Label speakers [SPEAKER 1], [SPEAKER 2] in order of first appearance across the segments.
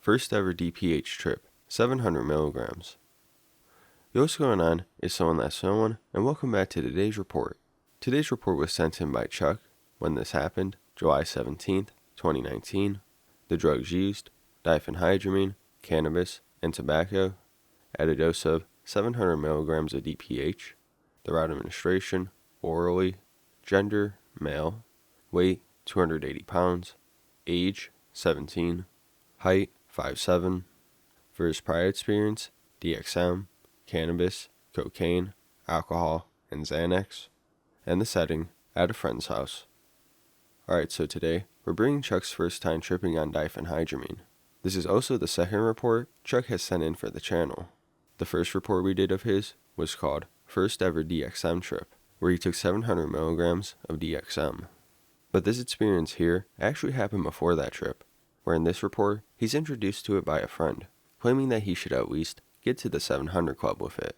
[SPEAKER 1] First ever DPH trip, 700 milligrams. Yo, what's going on? It's someone that's someone, and welcome back to today's report. Today's report was sent in by Chuc when this happened, July 17th, 2019. The drugs used, diphenhydramine, cannabis, and tobacco, at a dose of 700 milligrams of DPH. The route of administration, orally. Gender, male. Weight, 280 pounds. Age, 17. Height, 5'7". For his prior experience, DXM, cannabis, cocaine, alcohol, and Xanax. And the setting, at a friend's house. Alright, so today, we're bringing Chuc's first time tripping on diphenhydramine. This is also the second report Chuc has sent in for the channel. The first report we did of his was called First Ever DXM Trip, where he took 700 milligrams of DXM. But this experience here actually happened before that trip, where in this report, he's introduced to it by a friend, claiming that he should at least get to the 700 club with it.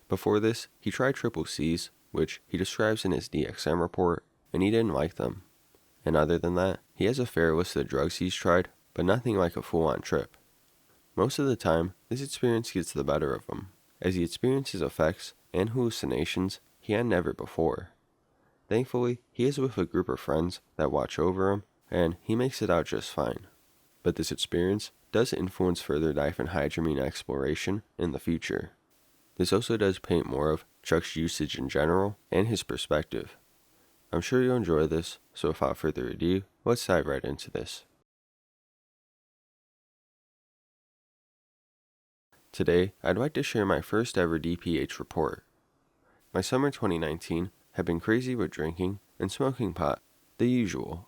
[SPEAKER 1] Before this, he tried triple C's, which he describes in his DXM report, and he didn't like them. And other than that, he has a fair list of drugs he's tried, but nothing like a full-on trip. Most of the time, this experience gets the better of him, as he experiences effects and hallucinations he had never before. Thankfully, he is with a group of friends that watch over him, and he makes it out just fine. But this experience does influence further diphenhydramine exploration in the future. This also does paint more of Chuc's usage in general and his perspective. I'm sure you'll enjoy this, so without further ado, let's dive right into this. Today, I'd like to share my first ever DPH report. My summer 2019 had been crazy with drinking and smoking pot, the usual.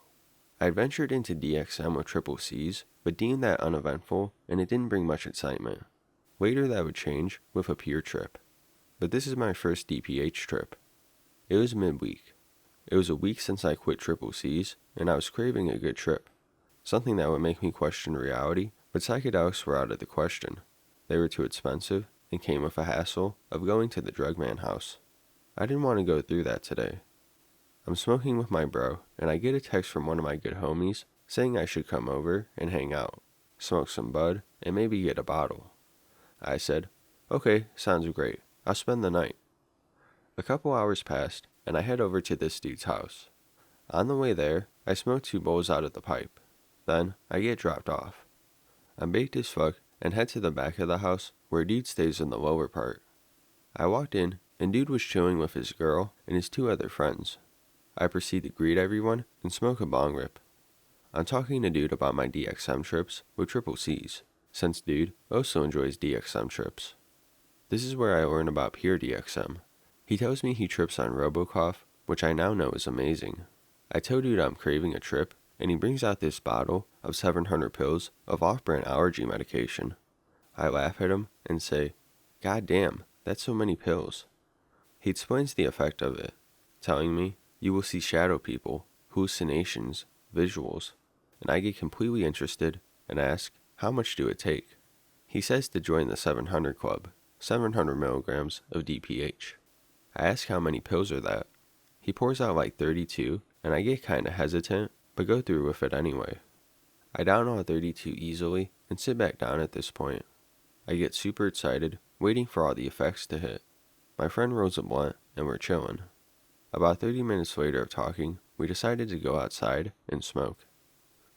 [SPEAKER 1] I ventured into DXM with triple C's, but deemed that uneventful and it didn't bring much excitement. Later that would change with a pure trip. But this is my first DPH trip. It was midweek. It was a week since I quit triple C's, and I was craving a good trip. Something that would make me question reality, but psychedelics were out of the question. They were too expensive, and came with a hassle of going to the drug man house. I didn't want to go through that today. I'm smoking with my bro, and I get a text from one of my good homies saying I should come over and hang out, smoke some bud, and maybe get a bottle. I said, okay, sounds great. I'll spend the night. A couple hours passed, and I head over to this dude's house. On the way there, I smoke 2 bowls out of the pipe. Then, I get dropped off. I'm baked as fuck and head to the back of the house where dude stays in the lower part. I walked in, and dude was chilling with his girl and his 2 other friends. I proceed to greet everyone and smoke a bong rip. I'm talking to dude about my DXM trips with triple C's, since dude also enjoys DXM trips. This is where I learn about pure DXM. He tells me he trips on Robocough, which I now know is amazing. I tell dude I'm craving a trip, and he brings out this bottle of 700 pills of off-brand allergy medication. I laugh at him and say, God damn, that's so many pills. He explains the effect of it, telling me, you will see shadow people, hallucinations, visuals, and I get completely interested and ask, how much do it take? He says to join the 700 club, 700 milligrams of DPH. I ask how many pills are that. He pours out like 32, and I get kinda hesitant, but go through with it anyway. I down all 32 easily and sit back down at this point. I get super excited, waiting for all the effects to hit. My friend rolls a blunt, and we're chilling. About 30 minutes later of talking, we decided to go outside and smoke.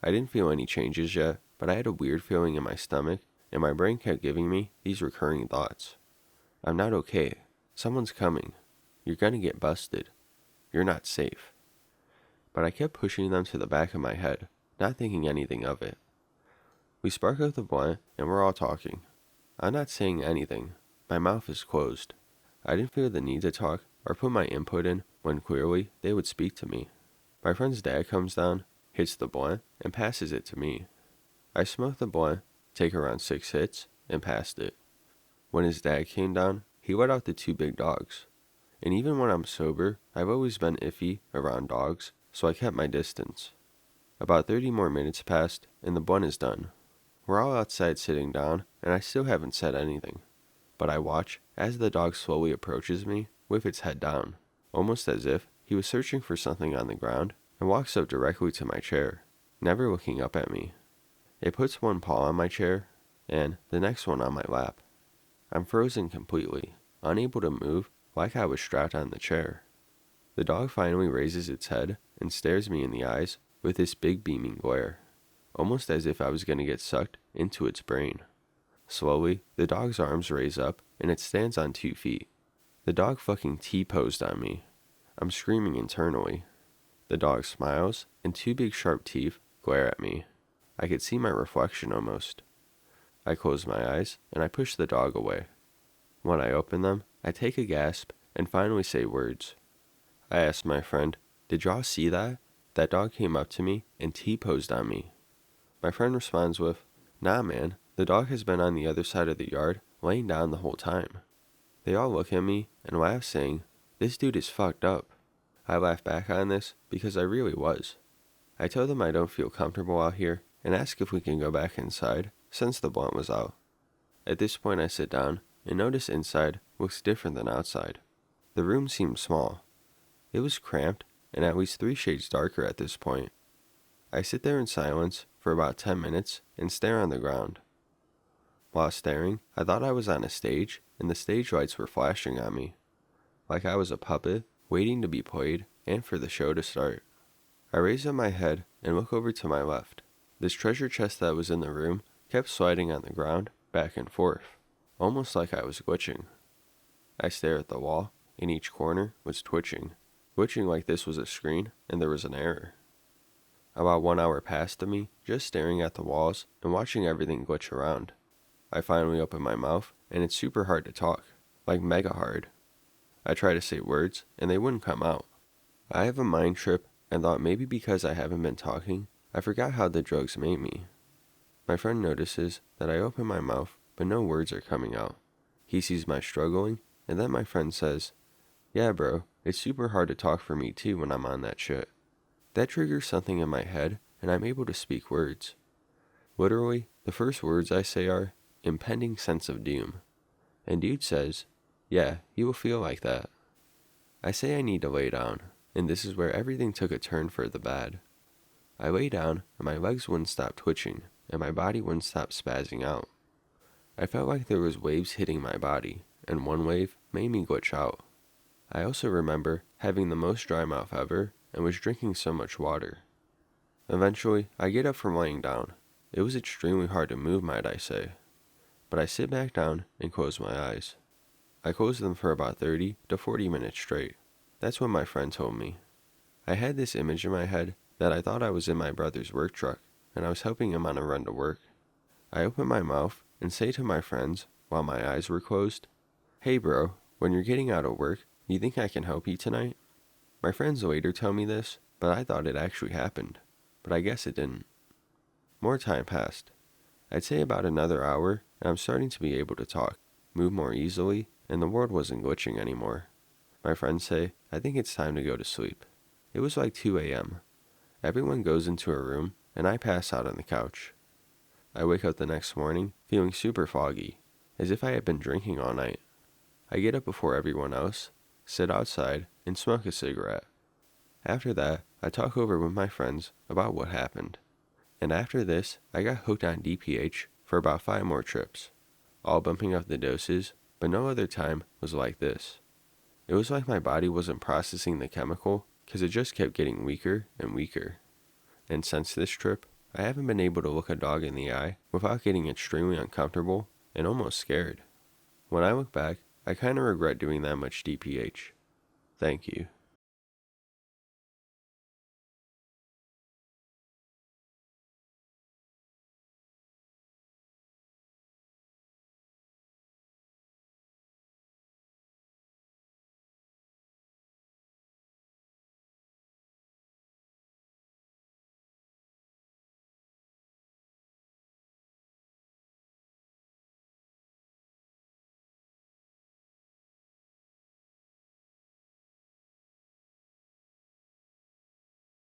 [SPEAKER 1] I didn't feel any changes yet, but I had a weird feeling in my stomach, and my brain kept giving me these recurring thoughts. I'm not okay. Someone's coming. You're gonna get busted. You're not safe. But I kept pushing them to the back of my head, not thinking anything of it. We spark up the blunt, and we're all talking. I'm not saying anything. My mouth is closed. I didn't feel the need to talk or put my input in when clearly they would speak to me. My friend's dad comes down, hits the blunt, and passes it to me. I smoked the blunt, take around 6 hits, and passed it. When his dad came down, he let out the 2 big dogs. And even when I'm sober, I've always been iffy around dogs, so I kept my distance. About 30 more minutes passed, and the blunt is done. We're all outside sitting down, and I still haven't said anything. But I watch as the dog slowly approaches me with its head down, almost as if he was searching for something on the ground, and walks up directly to my chair, never looking up at me. It puts one paw on my chair, and the next one on my lap. I'm frozen completely, unable to move, like I was strapped on the chair. The dog finally raises its head and stares me in the eyes with this big beaming glare, almost as if I was going to get sucked into its brain. Slowly, the dog's arms raise up and it stands on 2 feet. The dog fucking T-posed on me. I'm screaming internally. The dog smiles, and 2 big sharp teeth glare at me. I could see my reflection almost. I close my eyes, and I push the dog away. When I open them, I take a gasp and finally say words. I ask my friend, "Did y'all see that? That dog came up to me and T-posed on me." My friend responds with, "Nah man, the dog has been on the other side of the yard, laying down the whole time." They all look at me and laugh saying, "This dude is fucked up." I laugh back on this because I really was. I tell them I don't feel comfortable out here and ask if we can go back inside since the blunt was out. At this point I sit down and notice inside looks different than outside. The room seemed small. It was cramped and at least 3 shades darker at this point. I sit there in silence for about 10 minutes and stare on the ground. While staring, I thought I was on a stage and the stage lights were flashing on me, like I was a puppet waiting to be played and for the show to start. I raise up my head and look over to my left. This treasure chest that was in the room kept sliding on the ground back and forth, almost like I was glitching. I stare at the wall, and each corner was twitching like this was a screen and there was an error. About 1 hour passed to me just staring at the walls and watching everything glitch around. I finally open my mouth, and it's super hard to talk, like mega hard. I try to say words, and they wouldn't come out. I have a mind trip and thought maybe because I haven't been talking, I forgot how the drugs made me. My friend notices that I open my mouth, but no words are coming out. He sees my struggling, and then my friend says, "Yeah bro, it's super hard to talk for me too when I'm on that shit." That triggers something in my head, and I'm able to speak words. Literally, the first words I say are, "impending sense of doom." And dude says, "Yeah, you will feel like that." I say I need to lay down, and this is where everything took a turn for the bad. I lay down, and my legs wouldn't stop twitching, and my body wouldn't stop spazzing out. I felt like there was waves hitting my body, and one wave made me glitch out. I also remember having the most dry mouth ever, and was drinking so much water. Eventually, I get up from laying down. It was extremely hard to move, might I say. But I sit back down and close my eyes. I closed them for about 30 to 40 minutes straight. That's what my friend told me. I had this image in my head that I thought I was in my brother's work truck, and I was helping him on a run to work. I open my mouth and say to my friends, while my eyes were closed, "Hey bro, when you're getting out of work, you think I can help you tonight?" My friends later tell me this, but I thought it actually happened. But I guess it didn't. More time passed. I'd say about another hour, and I'm starting to be able to talk, move more easily, and the world wasn't glitching anymore. My friends say, I think it's time to go to sleep. It was like 2 a.m. Everyone goes into a room, and I pass out on the couch. I wake up the next morning feeling super foggy, as if I had been drinking all night. I get up before everyone else, sit outside, and smoke a cigarette. After that, I talk over with my friends about what happened. And after this, I got hooked on DPH for about 5 more trips, all bumping up the doses, but no other time was like this. It was like my body wasn't processing the chemical because it just kept getting weaker and weaker. And since this trip, I haven't been able to look a dog in the eye without getting extremely uncomfortable and almost scared. When I look back, I kind of regret doing that much DPH. Thank you.